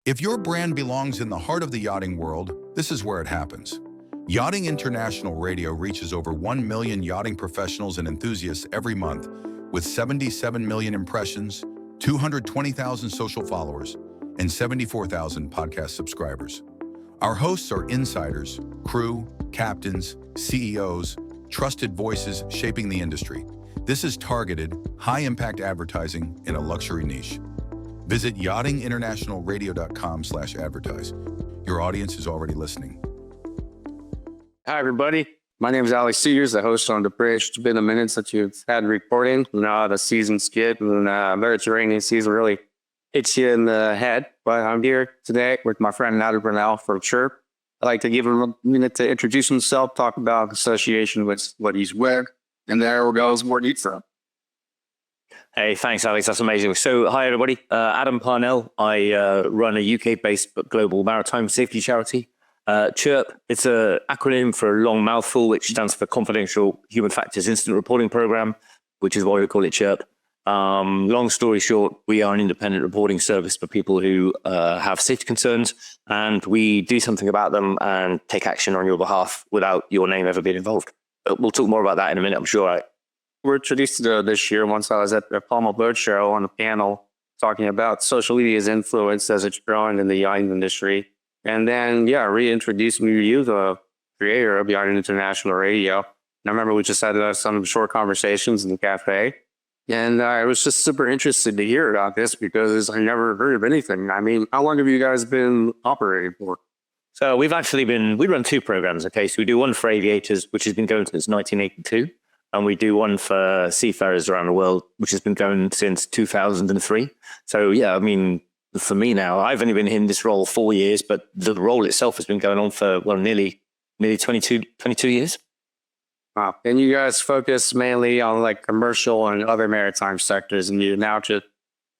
If your brand belongs in the heart of the yachting world, this is where it happens. Yachting International Radio reaches over 1 million yachting professionals and enthusiasts every month, with 77 million impressions, 220,000 social followers, and 74,000 podcast subscribers. Our hosts are insiders, crew, captains, CEOs, trusted voices shaping the industry. This is targeted, high-impact advertising in a luxury niche. Visit yachtinginternationalradio.com/advertise. Your audience is already listening. Hi, everybody. My name is Alex Siegars, the host on The Bridge. It's been a minute since you've had reporting. Now the season's good, and Mediterranean season really hits you in the head. But I'm here today with my friend Adam Parnell from CHIRP. I'd like to give him a minute to introduce himself, talk about association with what he's with, and there goes more neat from. Hey, thanks, Alex. That's amazing. So, hi, everybody. Adam Parnell. I run a UK-based but global maritime safety charity. CHIRP, it's an acronym for a long mouthful, which stands for Confidential Human Factors Incident Reporting Program, which is why we call it CHIRP. Long story short, we are an independent reporting service for people who have safety concerns, and we do something about them and take action on your behalf without your name ever being involved. But we'll talk more about that in a minute, I'm sure. We're introduced to this year once I was at the Palma Boat Show on a panel talking about social media's influence as it's growing in the yachting industry. And then, reintroduced me to you, the creator of Yachting International Radio. And I remember we just had some short conversations in the cafe. And I was just super interested to hear about this because I never heard of anything. I mean, how long have you guys been operating for? So we run two programs, okay? So we do one for aviators, which has been going since 1982. And we do one for seafarers around the world, which has been going since 2003. So, yeah, I mean, for me now, I've only been in this role 4 years, but the role itself has been going on for, nearly 22 years. Wow. And you guys focus mainly on like commercial and other maritime sectors. And how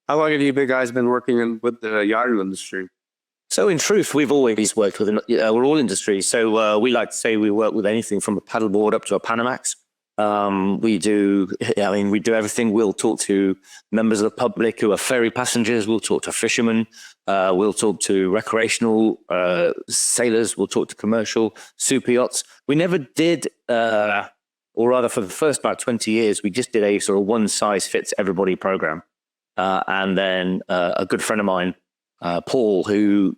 long have you guys been working with the yachting industry? So in truth, we've always worked with, we're all industries. So we like to say we work with anything from a paddleboard up to a Panamax. We do everything. We'll talk to members of the public who are ferry passengers. We'll talk to fishermen. We'll talk to recreational sailors. We'll talk to commercial super yachts. We never did, or rather for the first about 20 years, we just did a sort of one size fits everybody program. And then a good friend of mine, Paul, who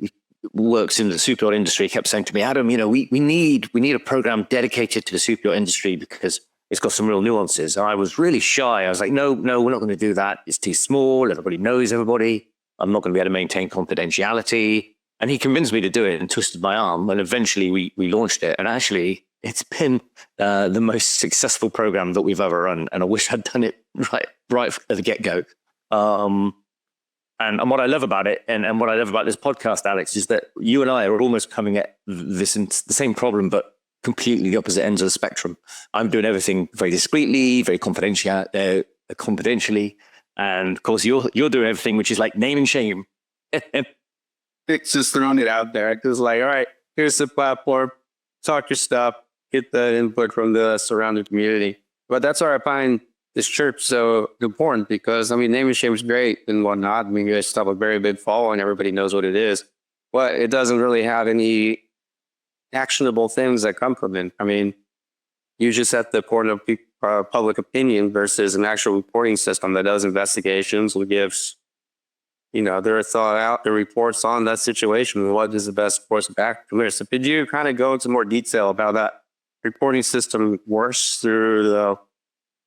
works in the super yacht industry, kept saying to me, Adam, we need a program dedicated to the super yacht industry because it's got some real nuances. And I was really shy. I was like, no, we're not going to do that. It's too small. Everybody knows everybody. I'm not going to be able to maintain confidentiality. And he convinced me to do it and twisted my arm. And eventually we launched it. And actually, it's been the most successful program that we've ever run. And I wish I'd done it right at the get-go. And what I love about it, and what I love about this podcast, Alex, is that you and I are almost coming at this in the same problem, but completely the opposite ends of the spectrum. I'm doing everything very discreetly, very confidentially. And of course, you're doing everything, which is like name and shame. It's just throwing it out there. It's like, all right, here's the platform, talk your stuff, get the input from the surrounding community. But that's why I find this CHIRP so important because, name and shame is great and whatnot. You guys have a very big following. Everybody knows what it is. But it doesn't really have any actionable things that come from it. You just have the point of public opinion versus an actual reporting system that does investigations, who gives, their thought out, the reports on that situation, and what is the best course of action from there. So could you kind of go into more detail about that reporting system works through the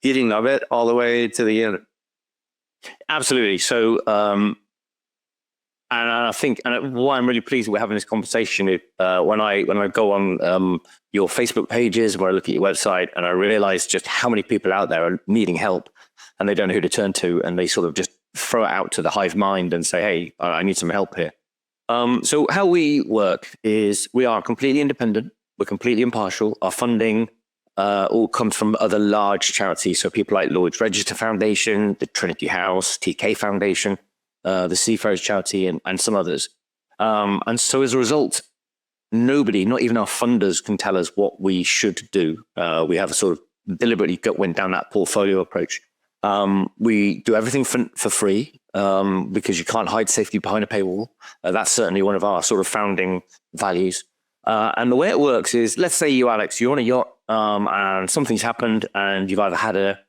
beginning of it all the way to the end? Absolutely. So, and I think, and why I'm really pleased we're having this conversation is when I go on your Facebook pages, where I look at your website, and I realize just how many people out there are needing help, and they don't know who to turn to, and they sort of just throw it out to the hive mind and say, "Hey, I need some help here." So how we work is we are completely independent, we're completely impartial. Our funding all comes from other large charities, so people like Lloyd's Register Foundation, the Trinity House, TK Foundation, the Seafarers Charity, and some others. And so as a result, nobody, not even our funders, can tell us what we should do. We have a sort of deliberately went down that portfolio approach. We do everything for free because you can't hide safety behind a paywall. That's certainly one of our sort of founding values. And the way it works is, let's say you, Alex, you're on a yacht and something's happened and you've either had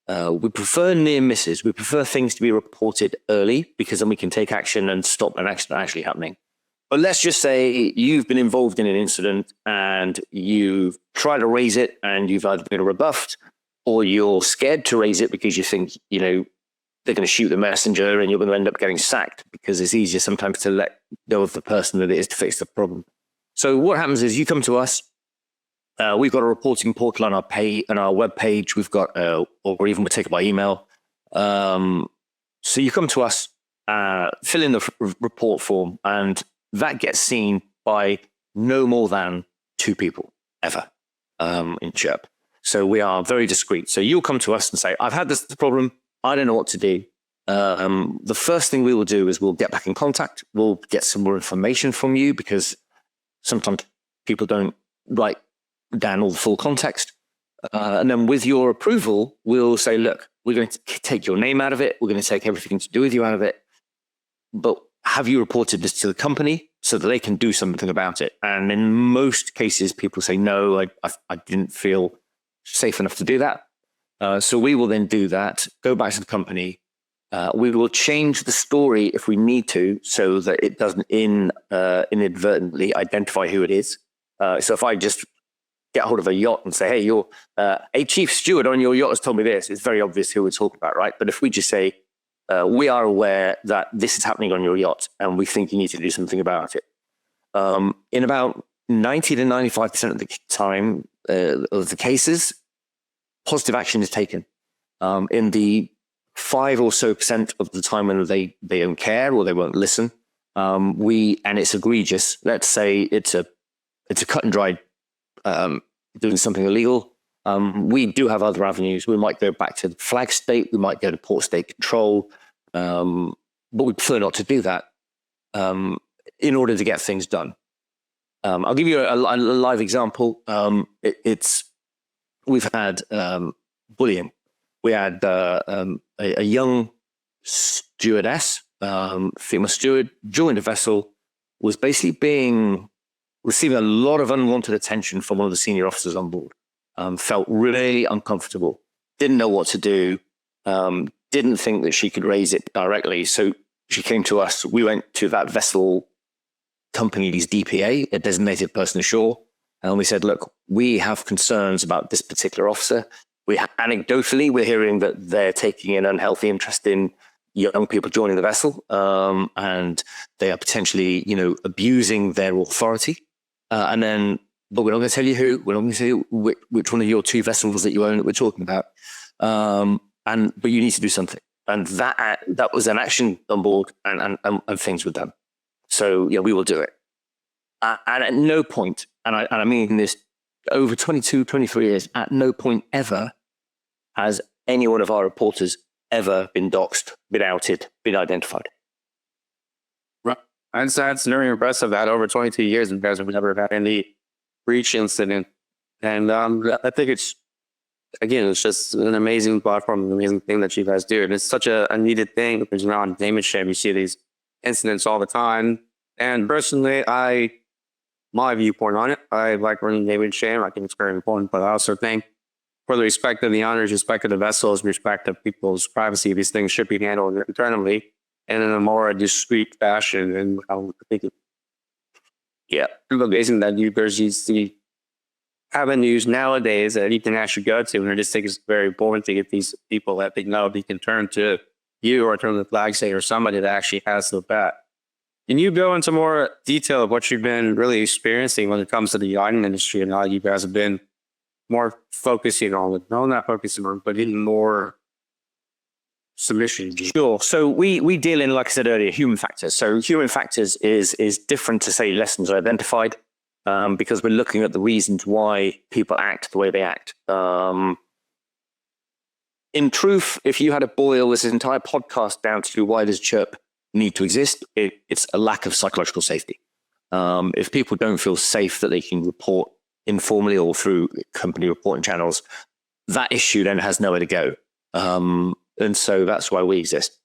we prefer near misses. We prefer things to be reported early because then we can take action and stop an accident actually happening. But let's just say you've been involved in an incident and you've tried to raise it and you've either been rebuffed or you're scared to raise it because you think, they're going to shoot the messenger and you're going to end up getting sacked because it's easier sometimes to let go of the person than it is to fix the problem. So what happens is you come to us. We've got a reporting portal on our web page. We've got, or even we take it by email. So you come to us, fill in the report form, and that gets seen by no more than 2 people ever in CHIRP. So we are very discreet. So you'll come to us and say, I've had this problem. I don't know what to do. The first thing we will do is we'll get back in contact. We'll get some more information from you because sometimes people don't write down all the full context. And then with your approval, we'll say, look, we're going to take your name out of it. We're going to take everything to do with you out of it. But have you reported this to the company so that they can do something about it? And in most cases, people say, no, I didn't feel safe enough to do that. So we will then do that, go back to the company. We will change the story if we need to so that it doesn't inadvertently identify who it is. So if I just get hold of a yacht and say, hey, you're a chief steward on your yacht has told me this, it's very obvious who we're talking about, right? But if we just say, we are aware that this is happening on your yacht and we think you need to do something about it. In about 90 to 95% of the time of the cases, positive action is taken. In the 5 or so % of the time when they don't care or they won't listen, and it's egregious. Let's say it's a cut and dried doing something illegal. We do have other avenues. We might go back to the flag state. We might go to port state control, but we prefer not to do that in order to get things done. I'll give you a live example. We've had bullying. We had a young stewardess, female steward, joined a vessel, was basically receiving a lot of unwanted attention from one of the senior officers on board. Felt really uncomfortable, didn't know what to do, didn't think that she could raise it directly. So she came to us. We went to that vessel company's DPA, a designated person ashore, and we said, look, we have concerns about this particular officer. Anecdotally, we're hearing that they're taking an unhealthy interest in young people joining the vessel, and they are potentially, abusing their authority. But we're not going to tell you who. We're not going to tell you which one of your 2 vessels that you own that we're talking about. But you need to do something. And that was an action on board, and things were done. So we will do it. And at no point, and I mean this, over 22, 23 years, at no point ever has any one of our reporters ever been doxxed, been outed, been identified. Right. That's very impressive that over 22 years, you guys have never had any breach incident. And I think it's just an amazing platform, an amazing thing that you guys do. And it's such a needed thing because on damage shame, you see these incidents all the time. And personally, my viewpoint on it, I like running damage shame. I think it's very important, but I also think for the respect of the owners, respect of the vessels, respect of people's privacy, these things should be handled internally and in a more discreet fashion. And I think it's amazing that there's these avenues nowadays that you can actually go to. And I just think it's very important to get these people that they know they can turn to you or turn to the flag state or somebody that actually has the bat. Can you go into more detail of what you've been really experiencing when it comes to the yachting industry and how you guys have been more focusing on it? No, not focusing on, but in more submission. Sure. So we deal in, like I said earlier, human factors. So human factors is different to say lessons are identified because we're looking at the reasons why people act the way they act. In truth, if you had to boil this entire podcast down to why does CHIRP need to exist, it's a lack of psychological safety. If people don't feel safe that they can report informally or through company reporting channels, that issue then has nowhere to go. And so that's why we exist.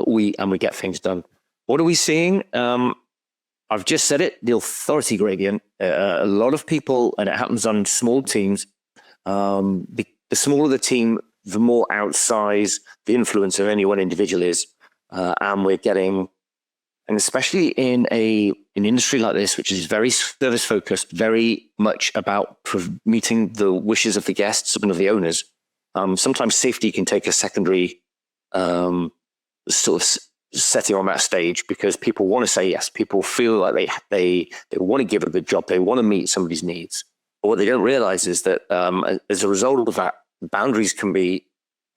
We get things done. What are we seeing? I've just said it, the authority gradient. A lot of people, and it happens on small teams, the smaller the team, the more outsized the influence of any one individual is. And we're getting, and especially in an industry like this, which is very service focused, very much about meeting the wishes of the guests and of the owners. Sometimes safety can take a secondary sort of setting on that stage because people want to say yes. People feel like they want to give a good job. They want to meet somebody's needs. But what they don't realize is that as a result of that, boundaries can be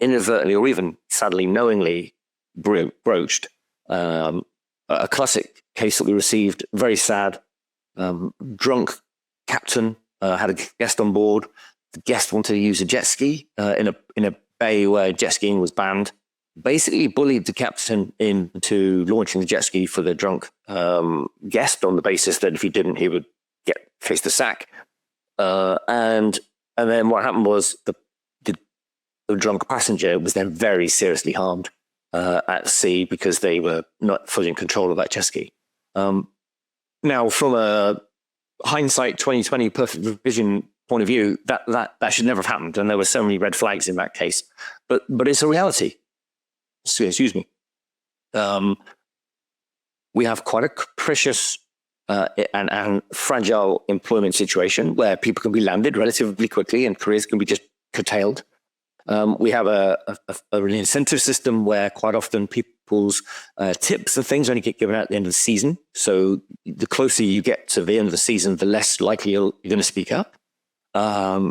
inadvertently or even sadly knowingly broached. A classic case that we received, very sad, drunk captain had a guest on board. The guest wanted to use a jet ski in a bay where jet skiing was banned. Basically bullied the captain into launching the jet ski for the drunk guest on the basis that if he didn't, he would face the sack. And then what happened was the drunk passenger was then very seriously harmed at sea because they were not fully in control of that jet ski. Now, from a hindsight 2020 perfect vision point of view, that should never have happened, and there were so many red flags in that case. But it's a reality. Excuse me. We have quite a capricious and fragile employment situation where people can be landed relatively quickly and careers can be just curtailed. We have an incentive system where quite often people's tips and things only get given out at the end of the season. So the closer you get to the end of the season, the less likely you're going to speak up.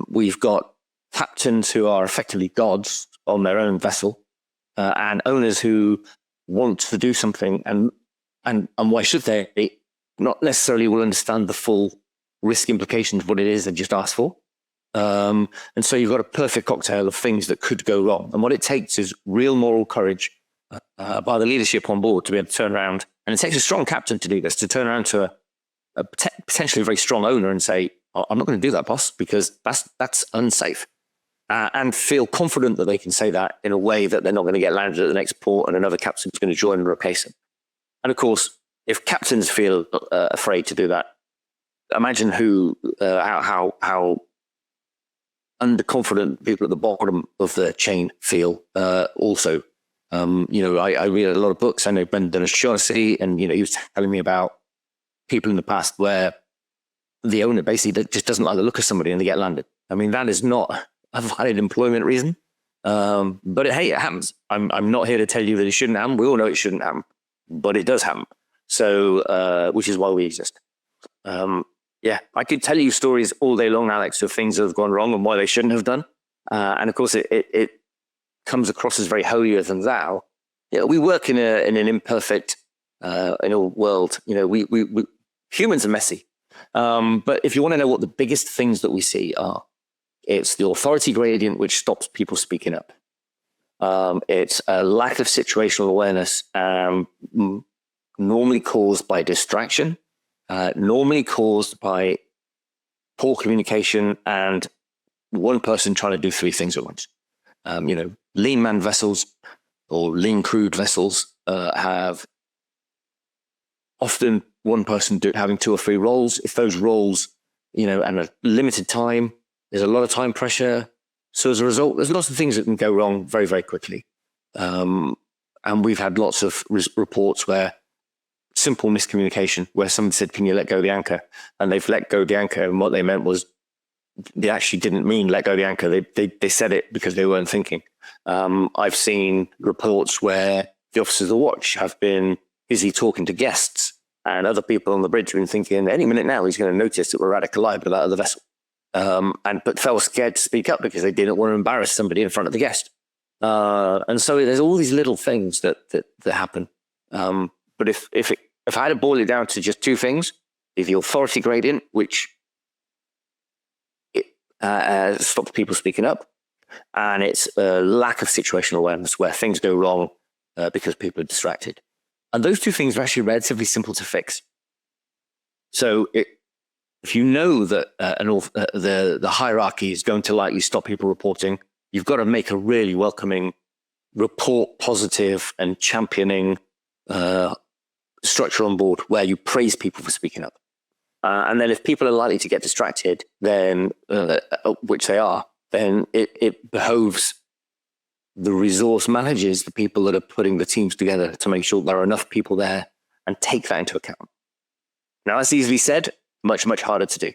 We've got captains who are effectively gods on their own vessel, and owners who want to do something, and why should they? They not necessarily will understand the full risk implications of what it is they just asked for. And so you've got a perfect cocktail of things that could go wrong. And what it takes is real moral courage by the leadership on board to be able to turn around. And it takes a strong captain to do this, to turn around to a potentially very strong owner and say, I'm not going to do that, boss, because that's unsafe. And feel confident that they can say that in a way that they're not going to get landed at the next port and another captain's going to join and replace them. And of course, if captains feel afraid to do that, imagine how underconfident people at the bottom of the chain feel also. I read a lot of books. I know Brendan O'Shaughnessy, and he was telling me about people in the past where the owner basically just doesn't like the look of somebody and they get landed. I mean, that is not a valid employment reason. But hey, it happens. I'm not here to tell you that it shouldn't happen. We all know it shouldn't happen, but it does happen. So, which is why we exist. Yeah, I could tell you stories all day long, Alex, of things that have gone wrong and why they shouldn't have done. And of course, it comes across as very holier than thou. We work in an imperfect world. We humans are messy. But if you want to know what the biggest things that we see are, it's the authority gradient, which stops people speaking up. It's a lack of situational awareness, normally caused by distraction, normally caused by poor communication and one person trying to do three things at once. Lean manned vessels or lean crewed vessels have often one person having two or three roles. If those roles, and a limited time, there's a lot of time pressure. So as a result, there's lots of things that can go wrong very, very quickly. And we've had lots of reports where simple miscommunication, where somebody said, can you let go of the anchor? And they've let go of the anchor. And what they meant was they actually didn't mean let go of the anchor. They said it because they weren't thinking. I've seen reports where the officers of the watch have been busy talking to guests and other people on the bridge have been thinking any minute now he's going to notice that we're at a collide with that other vessel. But felt scared to speak up because they didn't want to embarrass somebody in front of the guest. And so there's all these little things that happen. But if I had to boil it down to just two things, the authority gradient, which stops people speaking up, and it's a lack of situational awareness where things go wrong because people are distracted. And those two things are actually relatively simple to fix. So if you know that the hierarchy is going to likely stop people reporting, you've got to make a really welcoming, report positive and championing structure on board where you praise people for speaking up. And then if people are likely to get distracted, then which they are, then it behoves the resource managers, the people that are putting the teams together, to make sure there are enough people there and take that into account. Now, that's easily said, much, much harder to do.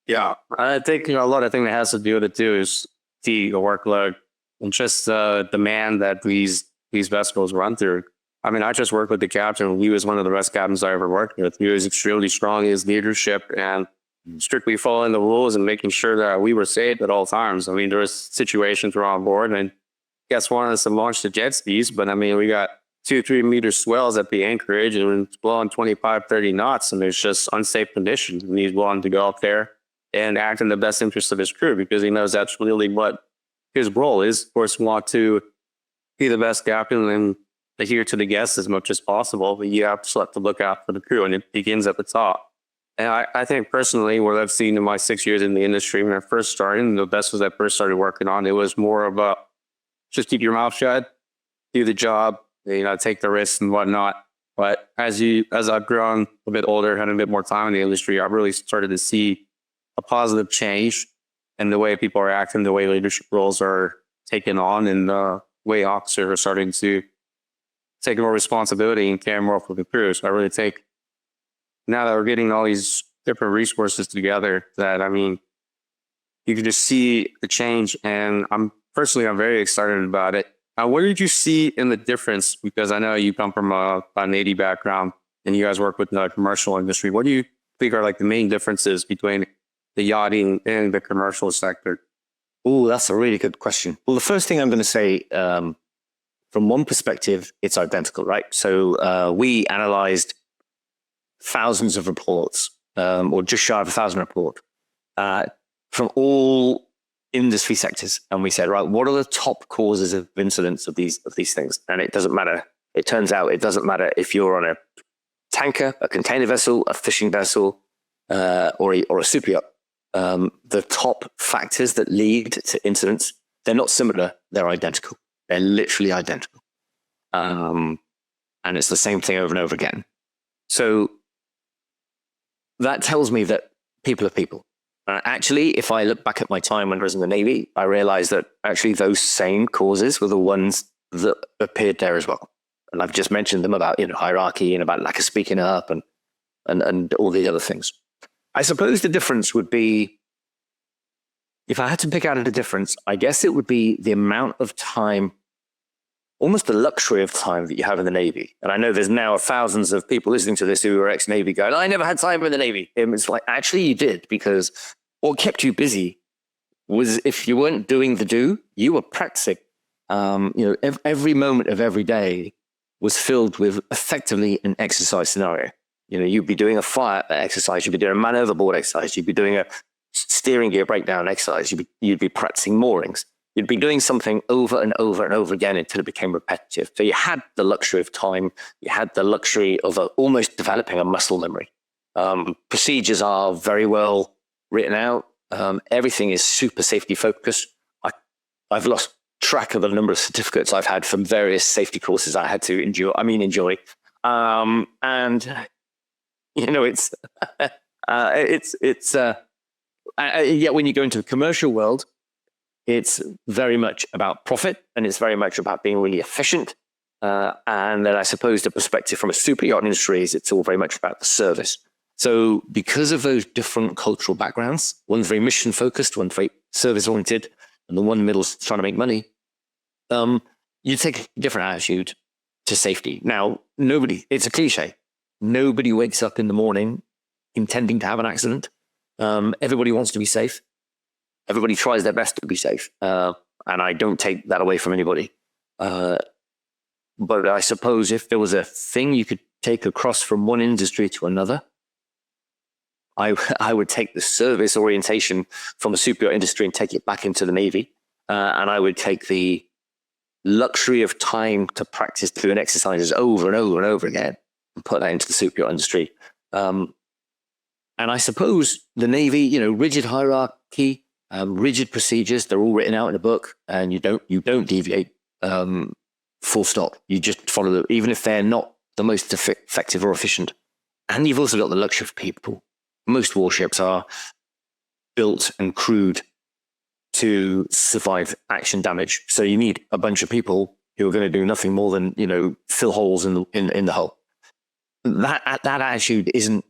Yeah, I think a lot of things that has to do with it too is the workload and just the demand that these vessels run through. I mean, I just worked with the captain. He was one of the best captains I ever worked with. He was extremely strong in his leadership and strictly following the rules and making sure that we were safe at all times. I mean, there was situations we're on board and guests wanted us to launch the jet skis, but I mean, we got 2-3 meter swells at the anchorage and it's blowing 25, 30 knots and there's just unsafe conditions. And he's willing to go up there and act in the best interest of his crew because he knows that's really what his role is. Of course, we want to be the best captain and adhere to the guests as much as possible, but you have to look out for the crew and it begins at the top. And I think personally, what I've seen in my 6 years in the industry, when I first started, and the vessels I first started working on, it was more about just keep your mouth shut, do the job, take the risks and whatnot. But as I've grown a bit older, had a bit more time in the industry, I've really started to see a positive change in the way people are acting, the way leadership roles are taken on, and the way officers are starting to take more responsibility and care more for the crew. So I really think now that we're getting all these different resources together, that, I mean, you can just see the change. And I'm very excited about it. What did you see in the difference? Because I know you come from a Navy background and you guys work with the commercial industry. What do you think are like the main differences between the yachting and the commercial sector? Oh, that's a really good question. Well, the first thing I'm going to say, from one perspective, it's identical, right? So we analyzed thousands of reports, or just shy of 1,000 reports, from all industry sectors. And we said, right, what are the top causes of incidents of these things? And it doesn't matter. It turns out it doesn't matter if you're on a tanker, a container vessel, a fishing vessel, or a super yacht. The top factors that lead to incidents, they're not similar, they're identical. They're literally identical. And it's the same thing over and over again. So that tells me that people are people. Actually, if I look back at my time when I was in the Navy, I realized that actually those same causes were the ones that appeared there as well. And I've just mentioned them about hierarchy and about lack of speaking up and all the other things. I suppose the difference would be, if I had to pick out a difference, I guess it would be the amount of time, almost the luxury of time that you have in the Navy. And I know there's now thousands of people listening to this who are ex-Navy going, I never had time in the Navy. And it's like, actually you did, because what kept you busy was, if you weren't doing the do, you were practicing. Every moment of every day was filled with effectively an exercise scenario. You'd be doing a fire exercise, you'd be doing a man overboard exercise, you'd be doing a steering gear breakdown exercise, you'd be practicing moorings. You'd be doing something over and over and over again until it became repetitive. So you had the luxury of time. You had the luxury of almost developing a muscle memory. Procedures are very well written out. Everything is super safety focused. I've lost track of the number of certificates I've had from various safety courses I had to enjoy. Yet when you go into the commercial world, it's very much about profit, and it's very much about being really efficient. And then I suppose the perspective from a super yacht industry is it's all very much about the service. So because of those different cultural backgrounds, one's very mission focused, one's very service oriented, and the one in the middle is trying to make money, you take a different attitude to safety. Now, it's a cliche. Nobody wakes up in the morning intending to have an accident. Everybody wants to be safe. Everybody tries their best to be safe. And I don't take that away from anybody. But I suppose if there was a thing you could take across from one industry to another, I would take the service orientation from the super yacht industry and take it back into the Navy. And I would take the luxury of time to practice doing exercises over and over and over again and put that into the super yacht industry. And I suppose the Navy, rigid hierarchy, rigid procedures. They're all written out in a book, and you don't deviate. Full stop. You just follow them, even if they're not the most effective or efficient. And you've also got the luxury of people. Most warships are built and crewed to survive action damage. So you need a bunch of people who are going to do nothing more than, fill holes in the hull. That attitude isn't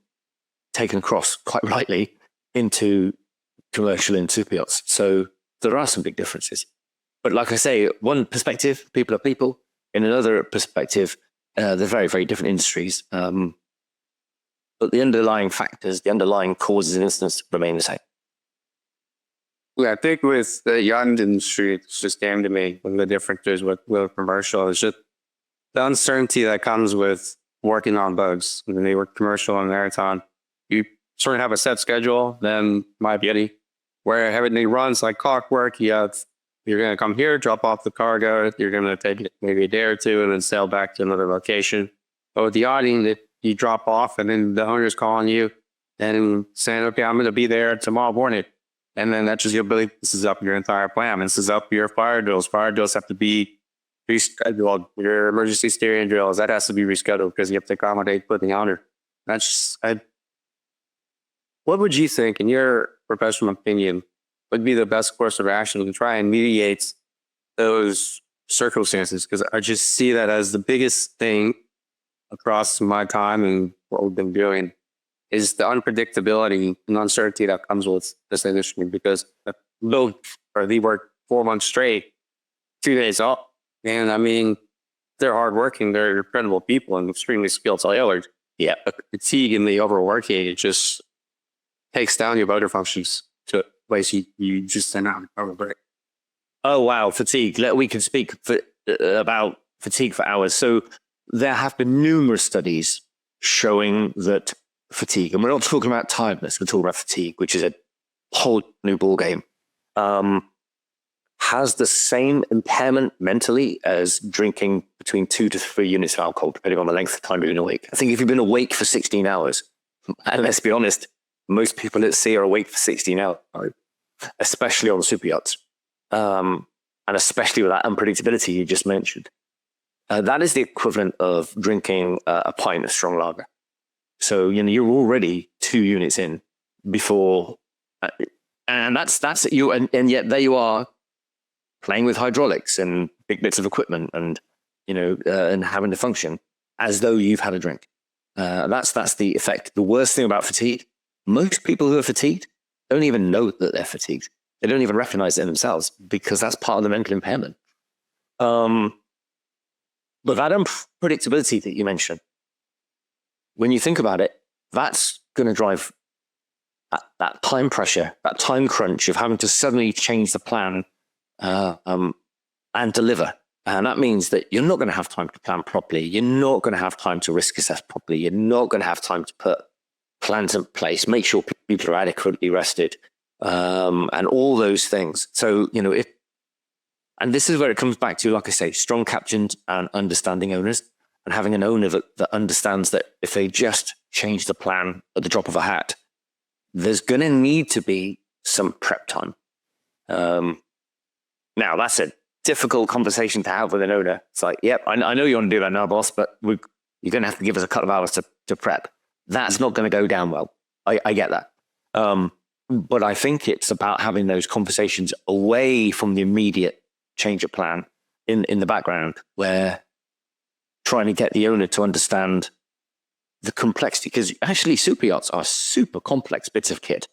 taken across quite rightly into commercial and super yachts. So there are some big differences. But like I say, one perspective, people are people. In another perspective, they're very, very different industries. But the underlying factors, the underlying causes and incidents remain the same. Yeah, I think with the yacht industry, it's just came to me one of the differences with commercial is just the uncertainty that comes with working on boats. When they work commercial and maritime, you sort of have a set schedule, then might be where everything runs like clockwork. You're going to come here, drop off the cargo. You're going to take maybe a day or two and then sail back to another location. But with the yachting, you drop off and then the owner's calling you and saying, okay, I'm going to be there tomorrow morning. And then that's just your ability. This is up your entire plan. This is up your fire drills. Fire drills have to be rescheduled. Your emergency steering drills, that has to be rescheduled because you have to accommodate for the owner. That's just, what would you think, in your professional opinion, would be the best course of action to try and mediate those circumstances? Because I just see that as the biggest thing across my time and what we've been doing is the unpredictability and uncertainty that comes with this industry. Because they work 4 months straight, 2 days off. And I mean, they're hardworking, they're incredible people and extremely skilled sailors. Yeah, but fatigue and the overworking, it just takes down your motor functions to a place you just send out a break. Oh, wow. Fatigue. We can speak about fatigue for hours. So there have been numerous studies showing that fatigue, and we're not talking about tiredness, we're talking about fatigue, which is a whole new ballgame, has the same impairment mentally as drinking between 2 to 3 units of alcohol, depending on the length of time you've been awake. I think if you've been awake for 16 hours, and let's be honest, most people at sea are awake for 16 hours, especially on super yachts, and especially with that unpredictability you just mentioned. That is the equivalent of drinking a pint of strong lager. So, you're already 2 units in before, and that's you. And yet there you are playing with hydraulics and big bits of equipment and, and having to function as though you've had a drink. That's the effect. The worst thing about fatigue, most people who are fatigued don't even know that they're fatigued. They don't even recognize it in themselves because that's part of the mental impairment. But that unpredictability that you mentioned, when you think about it, that's going to drive that time pressure, that time crunch of having to suddenly change the plan and deliver. And that means that you're not going to have time to plan properly. You're not going to have time to risk assess properly. You're not going to have time to put plans in place, make sure people are adequately rested, and all those things. So, and this is where it comes back to, like I say, strong captains and understanding owners, and having an owner that understands that if they just change the plan at the drop of a hat, there's going to need to be some prep time. Now, that's a difficult conversation to have with an owner. It's like, yep, I know you want to do that now, boss, but you're going to have to give us a couple of hours to prep. That's not going to go down well. I get that. But I think it's about having those conversations away from the immediate change of plan in the background, where trying to get the owner to understand the complexity, because actually super yachts are super complex bits of kit.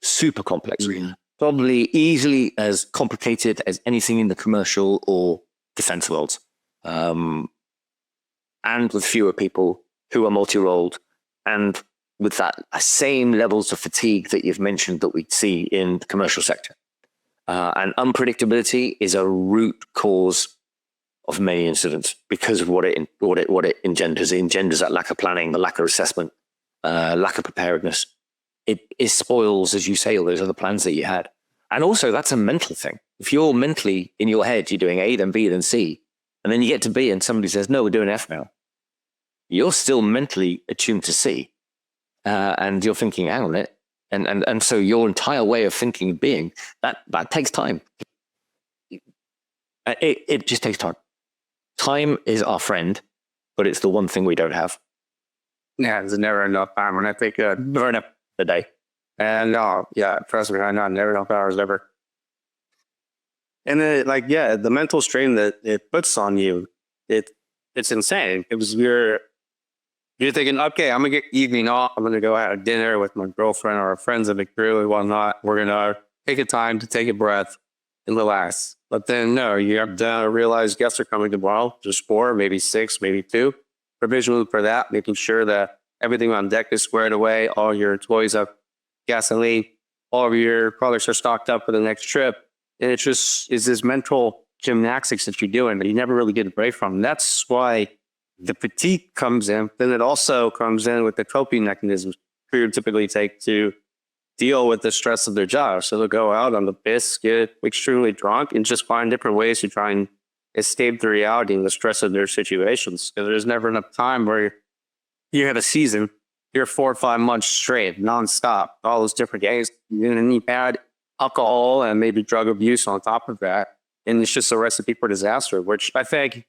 Super complex. Mm-hmm. Probably easily as complicated as anything in the commercial or defense worlds. And with fewer people who are multi-rolled, and with that same levels of fatigue that you've mentioned that we see in the commercial sector. And unpredictability is a root cause of many incidents because of what it engenders. It engenders that lack of planning, the lack of assessment, lack of preparedness. It spoils, as you say, all those other plans that you had. And also, that's a mental thing. If you're mentally in your head, you're doing A, then B, then C, and then you get to B and somebody says, no, we're doing F now. You're still mentally attuned to C. And you're thinking, hang on a minute, And so your entire way of thinking and being, that takes time. It just takes time. Time is our friend, but it's the one thing we don't have. Yeah, there's never enough time. And I think Never enough a day. and yeah, trust me, I know never enough hours ever. And then the mental strain that it puts on you, it's insane. It was you're thinking, okay, I'm gonna get evening off. I'm gonna go out to dinner with my girlfriend or our friends of the crew and whatnot. We're gonna take a time to take a breath and relax. But then no, you have to realize guests are coming tomorrow. Just 4, maybe 6, maybe 2. Provisionally for that, making sure that everything on deck is squared away, all your toys have gasoline, all of your products are stocked up for the next trip. And it's this mental gymnastics that you're doing that you never really get a break from. And that's why the fatigue comes in. Then it also comes in with the coping mechanisms crew typically take to deal with the stress of their job. So they'll go out on the piss, get extremely drunk, and just find different ways to try and escape the reality and the stress of their situations. Because there's never enough time where you have a season, you're 4 or 5 months straight, nonstop, all those different games. And then you add alcohol and maybe drug abuse on top of that. And it's just a recipe for disaster, which I think,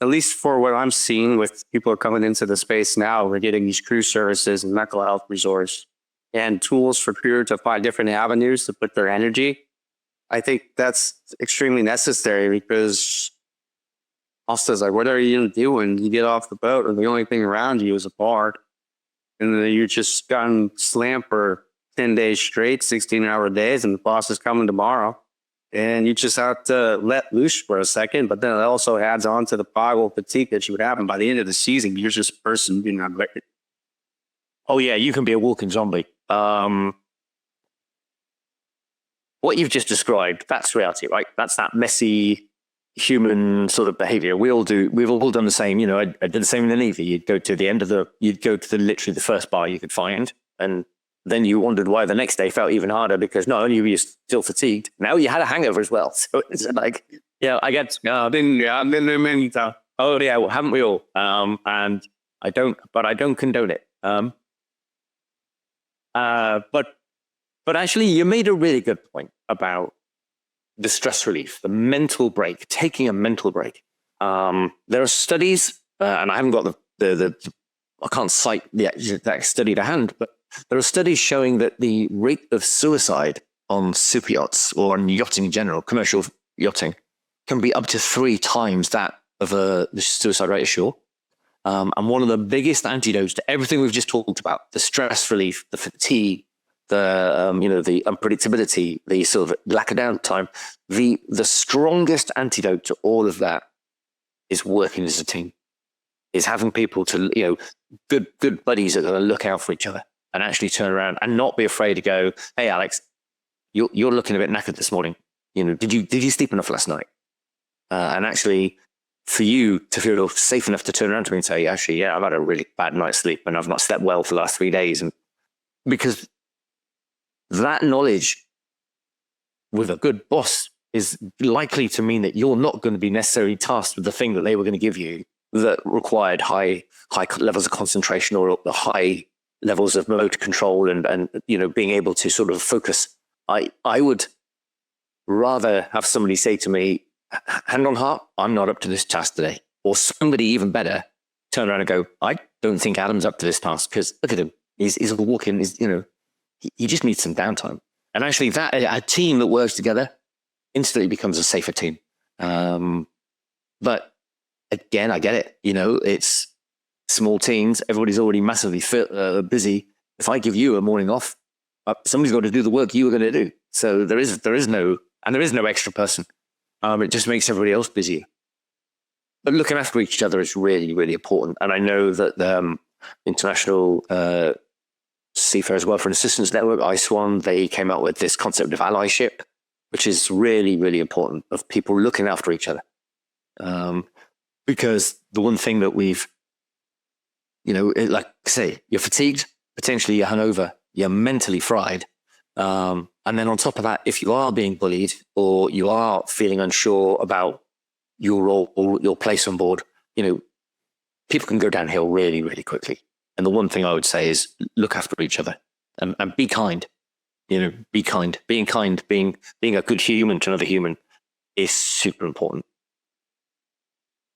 at least for what I'm seeing with people coming into the space now, we're getting these crew services and mental health resource and tools for crew to find different avenues to put their energy. I think that's extremely necessary because also, like, what are you going to do when you get off the boat and the only thing around you is a bar? And then you're just gotten slammed for 10 days straight, 16-hour days, and the boss is coming tomorrow. And you just have to let loose for a second, but then it also adds on to the pile of fatigue that you would have. And by the end of the season, you're just a person, you're not like, Oh yeah, you can be a walking zombie. What you've just described, that's reality, right? That's that messy human sort of behavior. We've all done the same. You know, I did the same in the Navy. You'd go to literally the first bar you could find. And then you wondered why the next day felt even harder because not only were you still fatigued, now you had a hangover as well. So it's like, yeah, I get, I've been there many times. oh yeah, well, haven't we all? And I don't condone it. But actually, you made a really good point about the stress relief, the mental break, taking a mental break. There are studies, and I haven't got I can't cite the exact study to hand, but there are studies showing that the rate of suicide on super yachts or on yachting in general, commercial yachting, can be up to 3 times that of the suicide rate ashore. And one of the biggest antidotes to everything we've just talked about, the stress relief, the fatigue, the unpredictability, the sort of lack of downtime, the strongest antidote to all of that is working as a team, is having people to, good buddies that are going to look out for each other and actually turn around and not be afraid to go, hey, Alex, you're looking a bit knackered this morning. Did you sleep enough last night? And actually, for you to feel safe enough to turn around to me and say, actually, yeah, I've had a really bad night's sleep and I've not slept well for the last 3 days. And because that knowledge with a good boss is likely to mean that you're not going to be necessarily tasked with the thing that they were going to give you that required high levels of concentration or the high levels of motor control and being able to sort of focus. I would rather have somebody say to me, hand on heart, I'm not up to this task today. Or somebody even better turn around and go, I don't think Adam's up to this task because look at him. He's walking, he just needs some downtime. And actually that a team that works together instantly becomes a safer team. But again, I get it. It's small teams. Everybody's already massively busy. If I give you a morning off, somebody's got to do the work you were going to do. So there is no extra person. It just makes everybody else busy. But looking after each other is really, really important. And I know that International Seafarers Welfare and Assistance Network, ISWAN, they came out with this concept of allyship, which is really, really important, of people looking after each other. Because the one thing that we've, like I say, you're fatigued, potentially you're hungover, you're mentally fried. And then on top of that, if you are being bullied or you are feeling unsure about your role or your place on board, people can go downhill really, really quickly. And the one thing I would say is look after each other. and be kind. Be kind. Being kind, being a good human to another human is super important.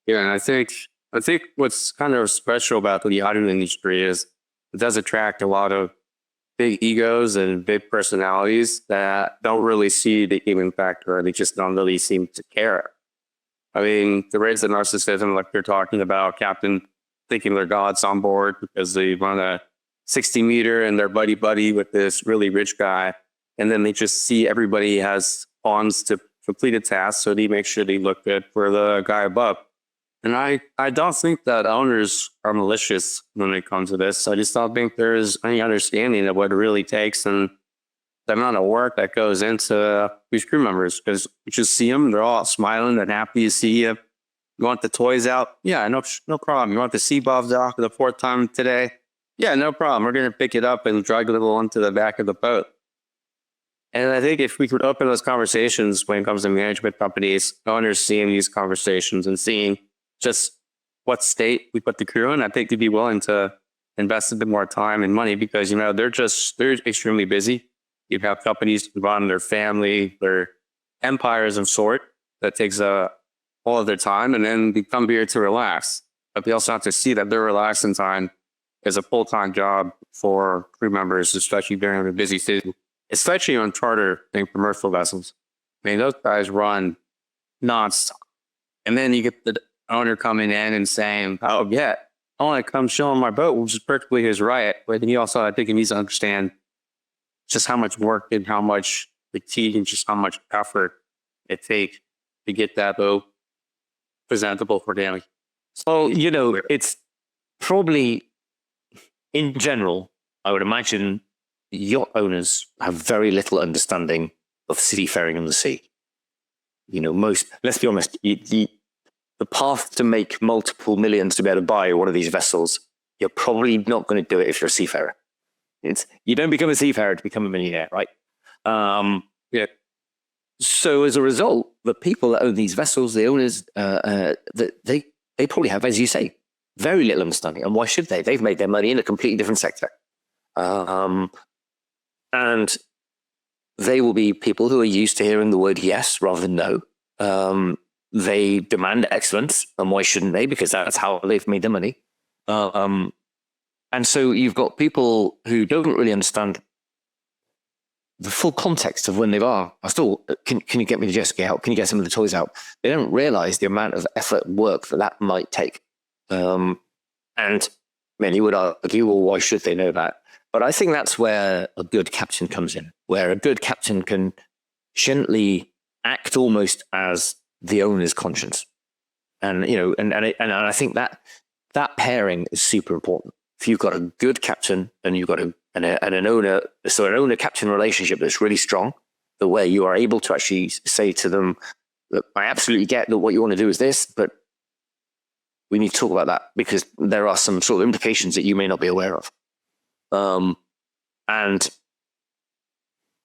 Yeah, and I think what's kind of special about the yachting industry is it does attract a lot of big egos and big personalities that don't really see the human factor, or they just don't really seem to care. I mean, the rates of narcissism, like they're talking about, captain thinking they're gods on board because they run a 60-meter and they're buddy with this really rich guy. And then they just see everybody has pawns to complete a task, so they make sure they look good for the guy above. And I don't think that owners are malicious when it comes to this. I just don't think there's any understanding of what it really takes and the amount of work that goes into these crew members. Because you just see them, they're all smiling and happy to see you. You want the toys out? Yeah, no problem. You want the sea bobs out for the 4th time today? Yeah, no problem. We're going to pick it up and drag it onto the back of the boat. And I think if we could open those conversations when it comes to management companies, owners seeing these conversations and seeing just what state we put the crew in, I think they'd be willing to invest a bit more time and money because, they're extremely busy. You have companies who run their family, their empires of sort that takes all of their time, and then they come here to relax. But they also have to see that their relaxing time is a full-time job for crew members, especially during the busy season, especially on charter and commercial vessels. I mean, those guys run nonstop. And then you get the owner coming in and saying, oh, yeah, I want to come show him my boat, which is perfectly his right. But he also, I think he needs to understand just how much work and how much fatigue and just how much effort it takes to get that boat presentable for them. So, it's probably, in general, I would imagine yacht owners have very little understanding of seafaring in the sea. Let's be honest, the path to make multiple millions to be able to buy one of these vessels, you're probably not going to do it if you're a seafarer. You don't become a seafarer to become a millionaire, right? Yeah. So as a result, the people that own these vessels, the owners, they probably have, as you say, very little understanding. And why should they? They've made their money in a completely different sector. And they will be people who are used to hearing the word yes rather than no. They demand excellence, and why shouldn't they? Because that's how they've made their money. And so you've got people who don't really understand the full context of when they are. Can you get me the jet ski out? Can you get some of the toys out? They don't realize the amount of effort and work that might take. And many would argue, well, why should they know that? But I think that's where a good captain comes in, where a good captain can gently act almost as the owner's conscience. And, and I think that pairing is super important. If you've got a good captain and you've got an owner, so an owner-captain relationship that's really strong, the way you are able to actually say to them, look, I absolutely get that what you want to do is this, but we need to talk about that because there are some sort of implications that you may not be aware of.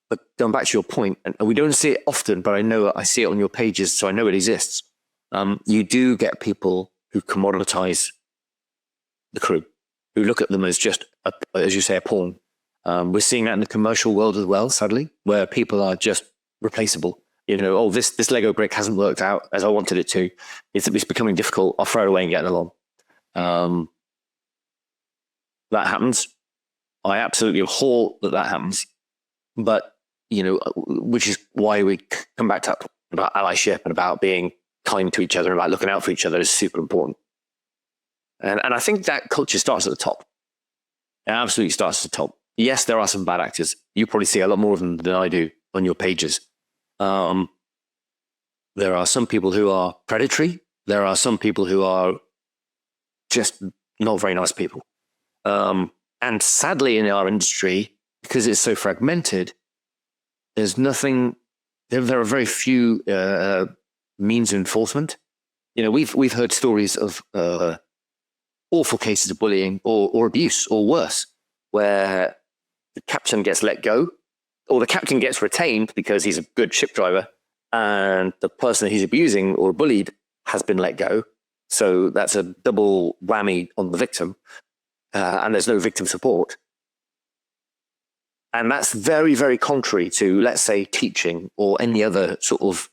But going back to your point, and we don't see it often, but I see it on your pages, so I know it exists. You do get people who commoditize the crew, who look at them as just, as you say, a pawn. We're seeing that in the commercial world as well, sadly, where people are just replaceable. This Lego brick hasn't worked out as I wanted it to. It's becoming difficult. I'll throw it away and get along. That happens. I absolutely abhor that happens. But, which is why we come back to about allyship and about being kind to each other and about looking out for each other is super important. And I think that culture starts at the top. It absolutely starts at the top. Yes, there are some bad actors. You probably see a lot more of them than I do on your pages. There are some people who are predatory. There are some people who are just not very nice people. And sadly, in our industry, because it's so fragmented, there's nothing. There are very few means of enforcement. We've heard stories of awful cases of bullying or abuse or worse, where the captain gets let go, or the captain gets retained because he's a good ship driver, and the person that he's abusing or bullied has been let go. So that's a double whammy on the victim, and there's no victim support. And that's very, very contrary to, let's say, teaching or any other sort of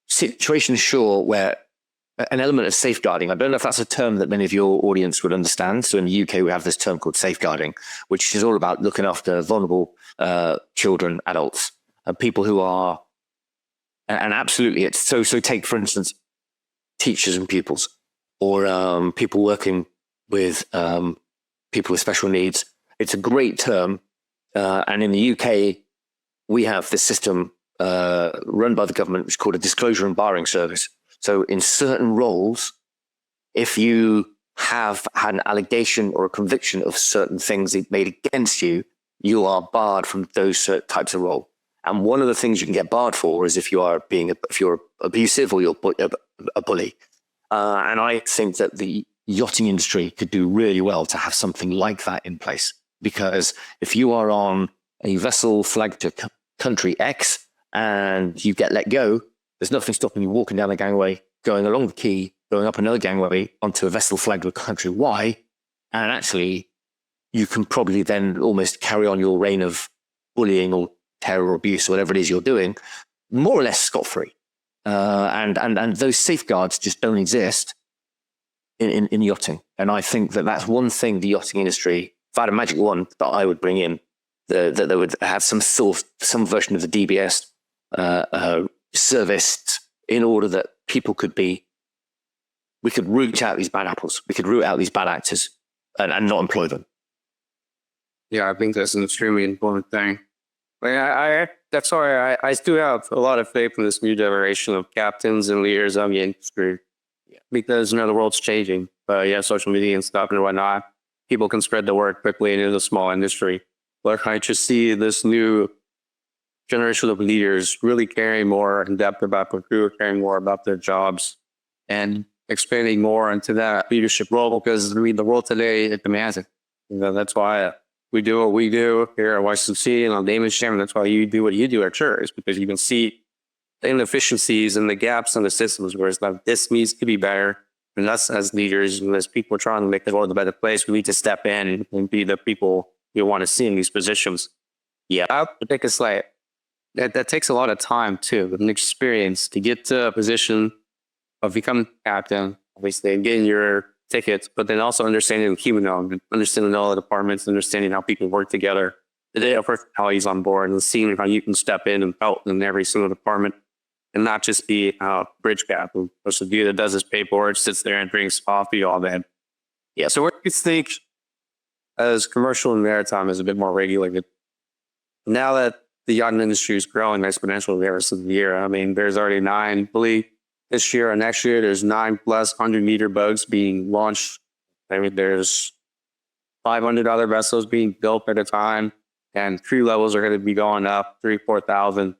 situation, sure, where an element of safeguarding. I don't know if that's a term that many of your audience would understand. So in the UK, we have this term called safeguarding, which is all about looking after vulnerable children, adults, and people who are, and absolutely, it's so take, for instance, teachers and pupils, or people working with people with special needs. It's a great term. And in the UK, we have this system run by the government, which is called a disclosure and barring service. So in certain roles, if you have had an allegation or a conviction of certain things made against you, you are barred from those types of role. And one of the things you can get barred for is if you're abusive or you're a bully. And I think that the yachting industry could do really well to have something like that in place. Because if you are on a vessel flagged to country X and you get let go, there's nothing stopping you walking down the gangway, going along the quay, going up another gangway onto a vessel flagged with country Y. And actually, you can probably then almost carry on your reign of bullying or terror or abuse or whatever it is you're doing, more or less scot-free. And those safeguards just don't exist in yachting. And I think that that's one thing the yachting industry, if I had a magic wand that I would bring in, that they would have some version of the DBS serviced in order that people we could root out these bad apples. We could root out these bad actors and not employ them. Yeah, I think that's an extremely important thing. That's why I still have a lot of faith in this new generation of captains and leaders of the industry. Yeah. Because, the world's changing. Social media and stuff and whatnot, people can spread the word quickly and it's a small industry. But I just see this new generation of leaders really caring more in depth about the crew, caring more about their jobs, and expanding more into that leadership role, because the world today, it demands it. That's why we do what we do here at YCC and on Damon's Channel. That's why you do what you do at CHIRP, is because you can see the inefficiencies and the gaps in the systems where it's like, this needs to be better. And us as leaders and as people trying to make the world a better place, we need to step in and be the people we want to see in these positions. Yeah, I think it's like, that takes a lot of time too, and experience to get to a position of becoming captain, obviously, and getting your tickets, but then also understanding the human element, understanding all the departments, understanding how people work together, the data personalities on board, and seeing how you can step in and help in every single department, and not just be a bridge captain, or the dude that does his paperwork, sits there and drinks coffee all day. Yeah. So what do you think, as commercial and maritime is a bit more regulated, now that the yachting industry is growing exponentially every single year? There's already 9, I believe, this year and next year. There's 9+ 100-meter boats being launched. There's 500 other vessels being built at a time, and crew levels are going to be going up 3,000-4,000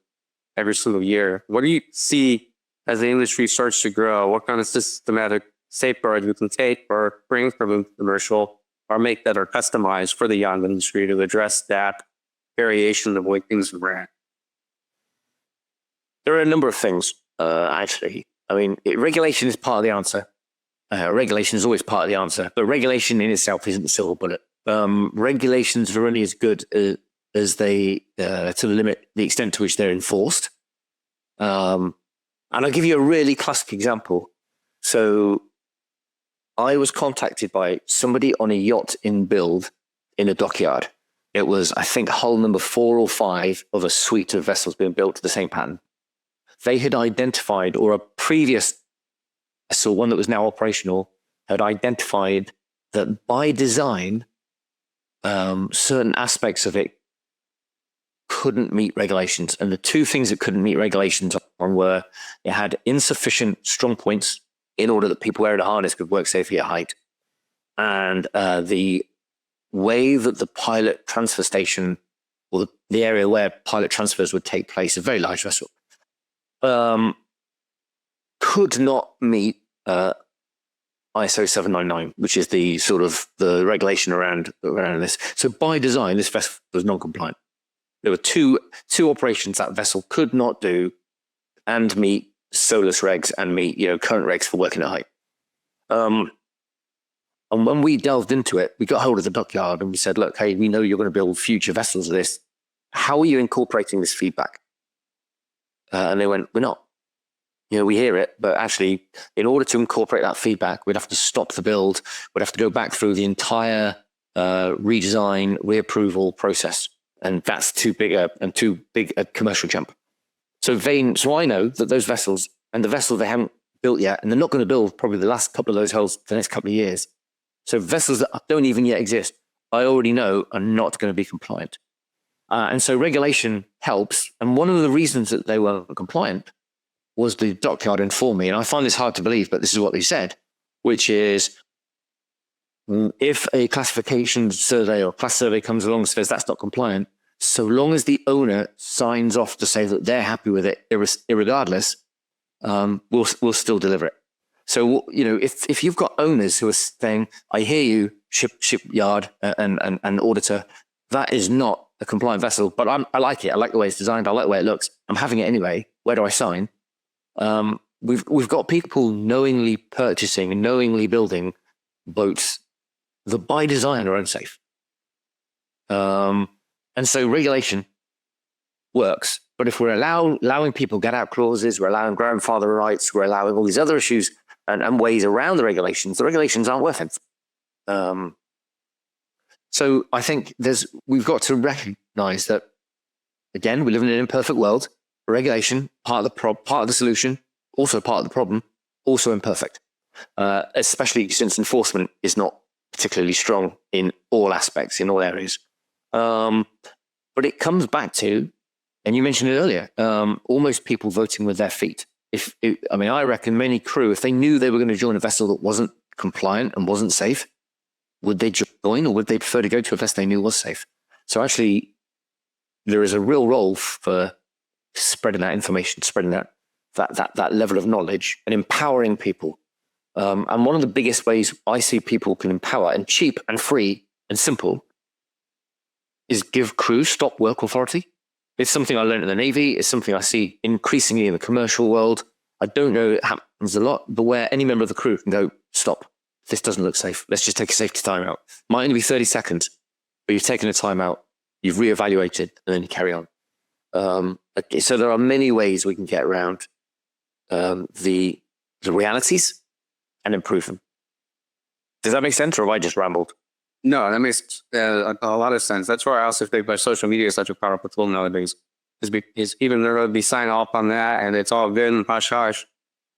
every single year. What do you see as the industry starts to grow? What kind of systematic safeguards we can take or bring from commercial or make that are customized for the yachting industry to address that variation of the way things are ran? There are a number of things, actually. Regulation is part of the answer. Regulation is always part of the answer, but regulation in itself isn't the silver bullet. Regulations are only as good as they, to the extent to which they're enforced. And I'll give you a really classic example. So I was contacted by somebody on a yacht in build in a dockyard. It was, I think, hull number 4 or 5 of a suite of vessels being built to the same pattern. They had identified, or a previous vessel, one that was now operational, had identified that by design, certain aspects of it couldn't meet regulations. And the 2 things that couldn't meet regulations on were it had insufficient strong points in order that people wearing a harness could work safely at height. And the way that the pilot transfer station, or the area where pilot transfers would take place, a very large vessel, could not meet ISO 799, which is the sort of the regulation around this. So by design, this vessel was non-compliant. There were two operations that vessel could not do and meet SOLAS regs and meet current regs for working at height. And when we delved into it, we got hold of the dockyard and we said, look, hey, we know you're going to build future vessels of this. How are you incorporating this feedback? And they went, we're not. We hear it, but actually, in order to incorporate that feedback, we'd have to stop the build. We'd have to go back through the entire redesign, reapproval process. And that's too big a commercial jump. So I know that those vessels and the vessels they haven't built yet, and they're not going to build probably the last couple of those hulls for the next couple of years. So vessels that don't even yet exist, I already know are not going to be compliant. And so regulation helps. And one of the reasons that they were compliant was the dockyard informed me. And I find this hard to believe, but this is what they said, which is if a classification survey or class survey comes along and says that's not compliant, so long as the owner signs off to say that they're happy with it, irregardless, we'll still deliver it. So, if you've got owners who are saying, I hear you, shipyard and auditor, that is not a compliant vessel, but I like it. I like the way it's designed. I like the way it looks. I'm having it anyway. Where do I sign? We've got people knowingly purchasing and knowingly building boats that by design are unsafe. And so regulation works. But if we're allowing people get out clauses, we're allowing grandfather rights, we're allowing all these other issues and ways around the regulations aren't worth it. So I think we've got to recognize that, again, we live in an imperfect world. Regulation, part of the solution, also part of the problem, also imperfect, especially since enforcement is not particularly strong in all aspects, in all areas. But it comes back to, and you mentioned it earlier, almost people voting with their feet. I reckon many crew, if they knew they were going to join a vessel that wasn't compliant and wasn't safe, would they join or would they prefer to go to a vessel they knew was safe? So actually, there is a real role for spreading that information, spreading that level of knowledge and empowering people. And one of the biggest ways I see people can empower, and cheap and free and simple, is give crews stop work authority. It's something I learned in the Navy. It's something I see increasingly in the commercial world. I don't know it happens a lot, but where any member of the crew can go, stop. This doesn't look safe. Let's just take a safety timeout. Might only be 30 seconds, but you've taken a timeout, you've reevaluated, and then you carry on. Okay, so there are many ways we can get around the realities and improve them. Does that make sense, or have I just rambled? No, that makes a lot of sense. That's why I also think that social media is such a powerful tool nowadays. Is even though they sign off on that and it's all good and hush hush,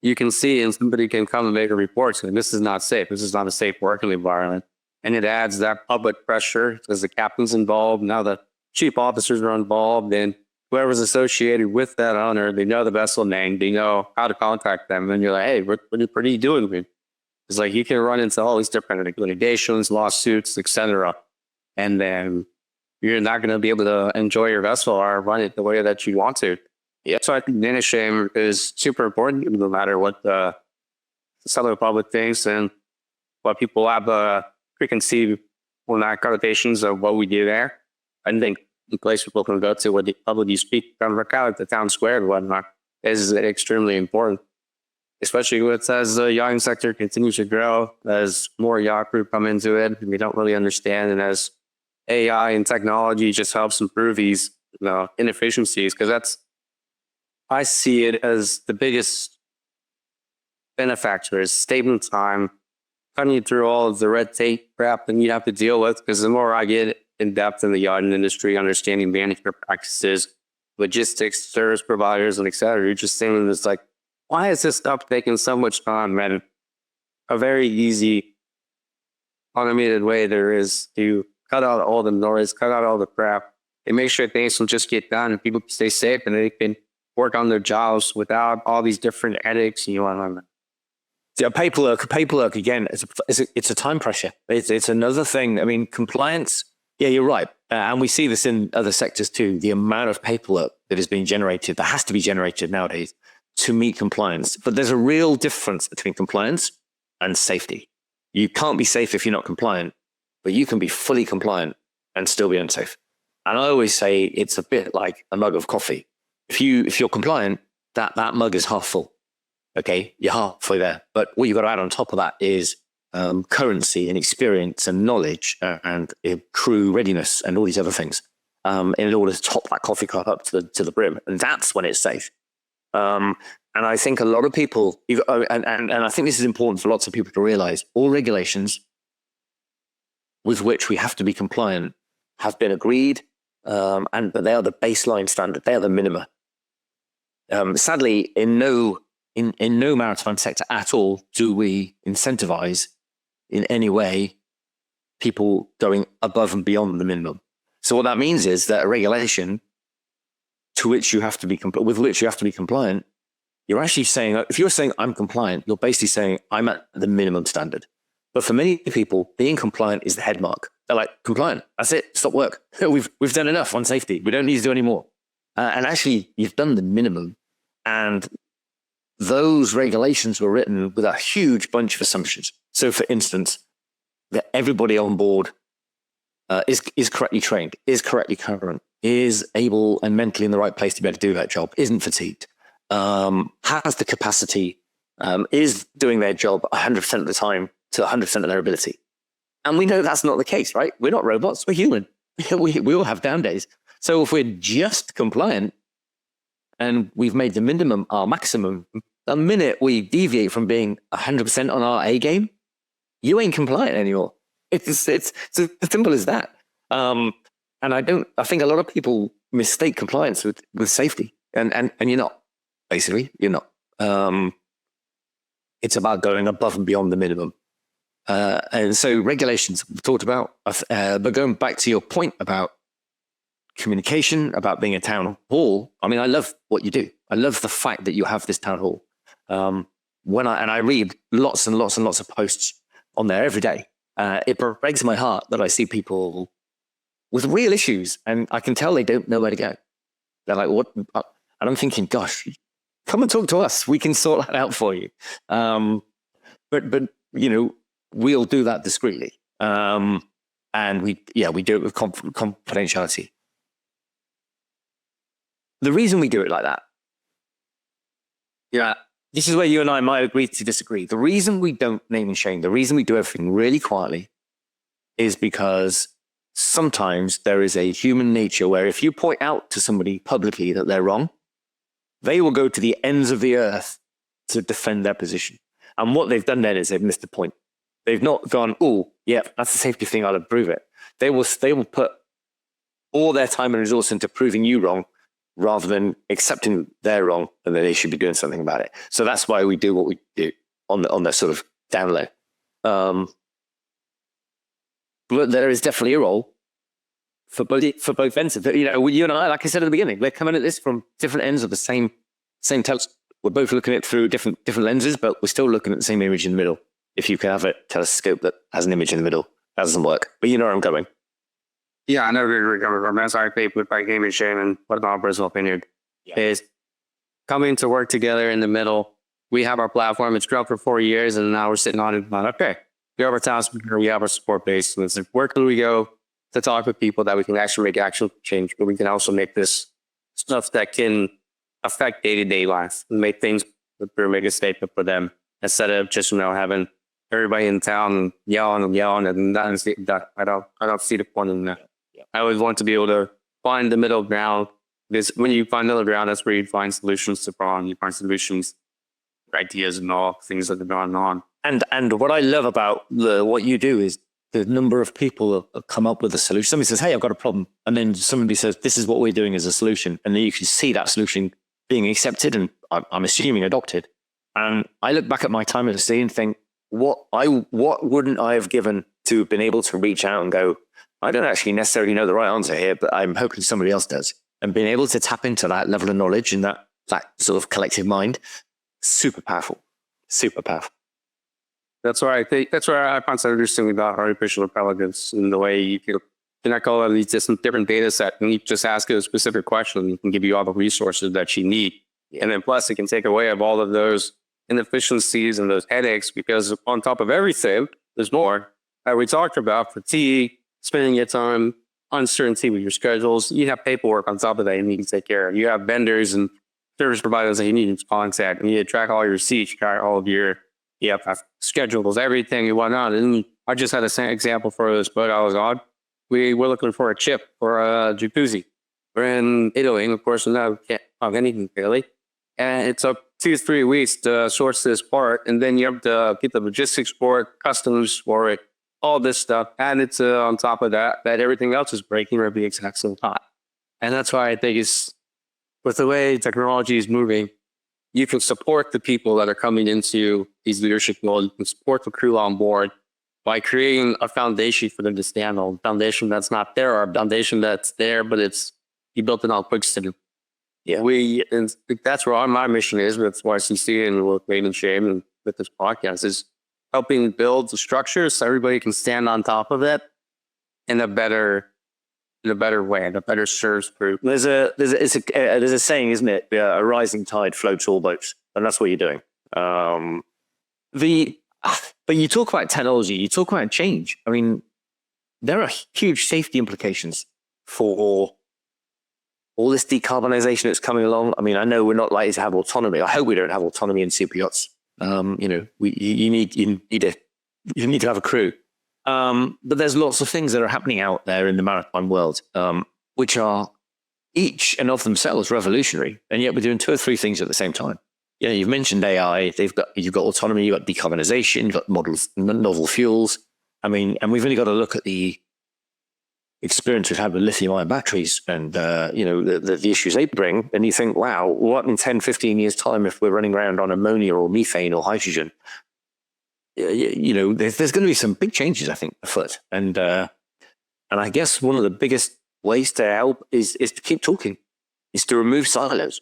you can see and somebody can come and make a report saying this is not safe. This is not a safe working environment. And it adds that public pressure because the captain's involved. Now the chief officers are involved, and whoever's associated with that owner, they know the vessel name, they know how to contact them. And you're like, hey, what are you doing? It's like you can run into all these different litigations, lawsuits, etc. And then you're not going to be able to enjoy your vessel or run it the way that you want to. Yeah. So I think data shame is super important, no matter what the Southern Republic thinks and what people have preconceived connotations of what we do there. I think the place people can go to where the public you speak, kind of like the town square and whatnot, is extremely important. Especially as the yachting sector continues to grow, as more yacht crew come into it, and we don't really understand, and as AI and technology just helps improve these inefficiencies, because I see it as the biggest benefactor is saving time, cutting you through all of the red tape crap that you have to deal with. Because the more I get in depth in the yachting industry, understanding management practices, logistics, service providers, and et cetera, you're just saying it's like, why is this stuff taking so much time? And a very easy, automated way there is to cut out all the noise, cut out all the crap, and make sure things will just get done and people can stay safe and they can work on their jobs without all these different headaches. Yeah, paperwork again, it's a time pressure. It's another thing. I mean, compliance, yeah, you're right. And we see this in other sectors too. The amount of paperwork that is being generated, that has to be generated nowadays to meet compliance. But there's a real difference between compliance and safety. You can't be safe if you're not compliant, but you can be fully compliant and still be unsafe. And I always say it's a bit like a mug of coffee. If you're compliant, that mug is half full. Okay, you're halfway there. But what you've got to add on top of that is currency and experience and knowledge and crew readiness and all these other things in order to top that coffee cup up to the brim. And that's when it's safe. And I think a lot of people, and I think this is important for lots of people to realize, all regulations with which we have to be compliant have been agreed, but they are the baseline standard. They are the minima. Sadly, in no maritime sector at all do we incentivize in any way people going above and beyond the minimum. So what that means is that a regulation with which you have to be compliant, you're actually saying, if you're saying I'm compliant, you're basically saying I'm at the minimum standard. But for many people, being compliant is the head mark. They're like, compliant, that's it, stop work. We've done enough on safety. We don't need to do any more. And actually, you've done the minimum. And those regulations were written with a huge bunch of assumptions. So for instance, that everybody on board is correctly trained, is correctly current, is able and mentally in the right place to be able to do that job, isn't fatigued, has the capacity, is doing their job 100% of the time to 100% of their ability. And we know that's not the case, right? We're not robots, we're human. We all have down days. So if we're just compliant and we've made the minimum our maximum, the minute we deviate from being 100% on our A game, you ain't compliant anymore. It's as simple as that. And I think a lot of people mistake compliance with safety, and you're not. Basically, you're not. It's about going above and beyond the minimum. And so regulations we've talked about, but going back to your point about communication, about being a town hall. I mean, I love what you do. I love the fact that you have this town hall. I read lots and lots and lots of posts on there every day. It breaks my heart that I see people with real issues, and I can tell they don't know where to go. They're like, "What?" And I'm thinking, "Gosh, come and talk to us. We can sort that out for you." But we'll do that discreetly, and we do it with confidentiality. The reason we do it like that, this is where you and I might agree to disagree. The reason we don't name and shame, the reason we do everything really quietly, is because sometimes there is a human nature where if you point out to somebody publicly that they're wrong, they will go to the ends of the earth to defend their position. And what they've done then is they've missed the point. They've not gone, "Oh, yeah, that's a safety thing, I'll approve it." They will put all their time and resource into proving you wrong, rather than accepting they're wrong and that they should be doing something about it. So that's why we do what we do on the sort of down low. But there is definitely a role for both ends. You and I, like I said at the beginning, we're coming at this from different ends of the same telescope. We're both looking at it through different lenses, but we're still looking at the same image in the middle. If you can have a telescope that has an image in the middle, that doesn't work. But you know where I'm going. Yeah, I know where you're coming from. That's our paper by game and shame, and what my personal opinion is coming to work together in the middle. We have our platform. It's grown for 4 years, and now we're sitting on it. Okay, we have our task, we have our support base. And it's like, where can we go to talk with people that we can actually make actual change, but we can also make this stuff that can affect day-to-day life and make things, make a statement for them instead of just having everybody in town yelling and that. I don't see the point in that. I always want to be able to find the middle ground. Because when you find middle ground, that's where you find solutions to problems. You find solutions, ideas, and all things that are going on. And what I love about what you do is the number of people that come up with a solution. Somebody says, "Hey, I've got a problem," and then somebody says, "This is what we're doing as a solution," and then you can see that solution being accepted and I'm assuming adopted. And I look back at my time at the sea and think, what wouldn't I have given to have been able to reach out and go, I don't actually necessarily know the right answer here, but I'm hoping somebody else does. And being able to tap into that level of knowledge and that sort of collective mind, super powerful, super powerful. That's why I find so interesting about artificial intelligence and the way you can connect all of these different data sets and you just ask it a specific question and it can give you all the resources that you need. And then plus it can take away of all of those inefficiencies and those headaches because on top of everything, there's more. We talked about fatigue, spending your time, uncertainty with your schedules. You have paperwork on top of that you need to take care of. You have vendors and service providers that you need to contact. You need to track all your receipts, track all of your Yep, I've scheduled everything and whatnot. And I just had a same example for this boat I was on. We were looking for a chip for a jacuzzi. We're in Italy, and of course, we can't find anything really. And it took 2 to 3 weeks to source this part. And then you have to get the logistics for it, customs for it, all this stuff. And it's on top of that everything else is breaking at the exact same time. And that's why I think it's, with the way technology is moving, you can support the people that are coming into these leadership roles. You can support the crew on board by creating a foundation for them to stand on. A foundation that's not there, or a foundation that's there, but you built it on quicksand. Yeah, and that's where my mission is with YCC and with Made and Shame and with this podcast, is helping build the structure so everybody can stand on top of it in a better way, that better serves group. There's a saying, isn't it? A rising tide floats all boats, and that's what you're doing. But you talk about technology, you talk about change. I mean, there are huge safety implications for all this decarbonization that's coming along. I mean, I know we're not likely to have autonomy. I hope we don't have autonomy in super yachts. You need to have a crew. But there's lots of things that are happening out there in the maritime world, which are each and of themselves revolutionary, and yet we're doing 2 or 3 things at the same time. Yeah, you've mentioned AI. You've got autonomy. You've got decarbonization. You've got novel fuels. I mean, and we've only got to look at the experience we've had with lithium-ion batteries and the issues they bring, and you think, wow, what in 10, 15 years' time if we're running around on ammonia or methane or hydrogen? There's going to be some big changes, I think, afoot. And I guess one of the biggest ways to help is to keep talking, is to remove silos.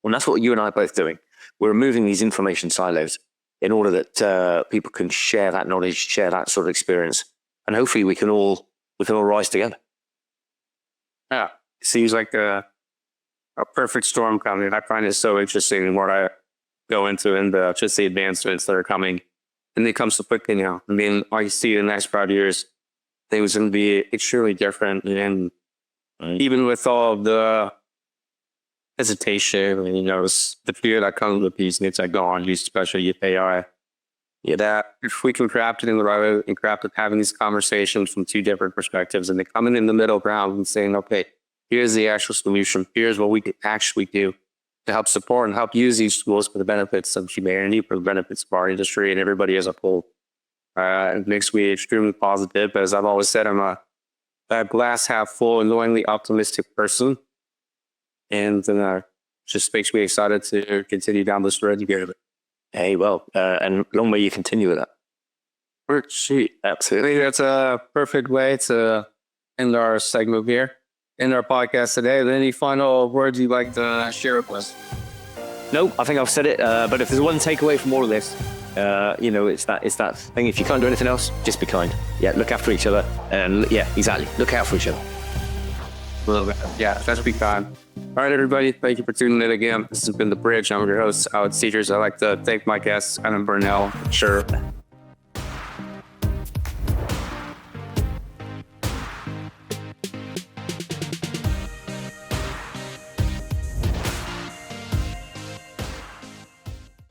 And that's what you and I are both doing. We're removing these information silos in order that people can share that knowledge, share that sort of experience. And hopefully we can all rise together. Yeah, it seems like a perfect storm coming. I find it so interesting what I go into and just the advancements that are coming. And it comes so quickly now. I mean, I see in the next 5 years, things are going to be extremely different. And even with all of the hesitation and, the fear that comes with these technology, especially with AI, that if we can craft it in the right way and craft it having these conversations from 2 different perspectives, and they coming in the middle ground and saying, okay, here's the actual solution. Here's what we can actually do to help support and help use these tools for the benefits of humanity, for the benefits of our industry and everybody as a whole. It makes me extremely positive. As I've always said, I'm a glass half full, annoyingly optimistic person. And just makes me excited to continue down this road together. Hey, well, and long may you continue with that. Absolutely. I think that's a perfect way to end our segment here. In our podcast today. Any final words you'd like to share with us? No, I think I've said it. But if there's one takeaway from all of this, it's that thing. If you can't do anything else, just be kind. Yeah, look after each other, and exactly, look out for each other. Yeah, let's be kind. All right, everybody, thank you for tuning in again. This has been The Bridge. I'm your host, Alex Siegars. I'd like to thank my guests, Adam Parnell, CHIRP,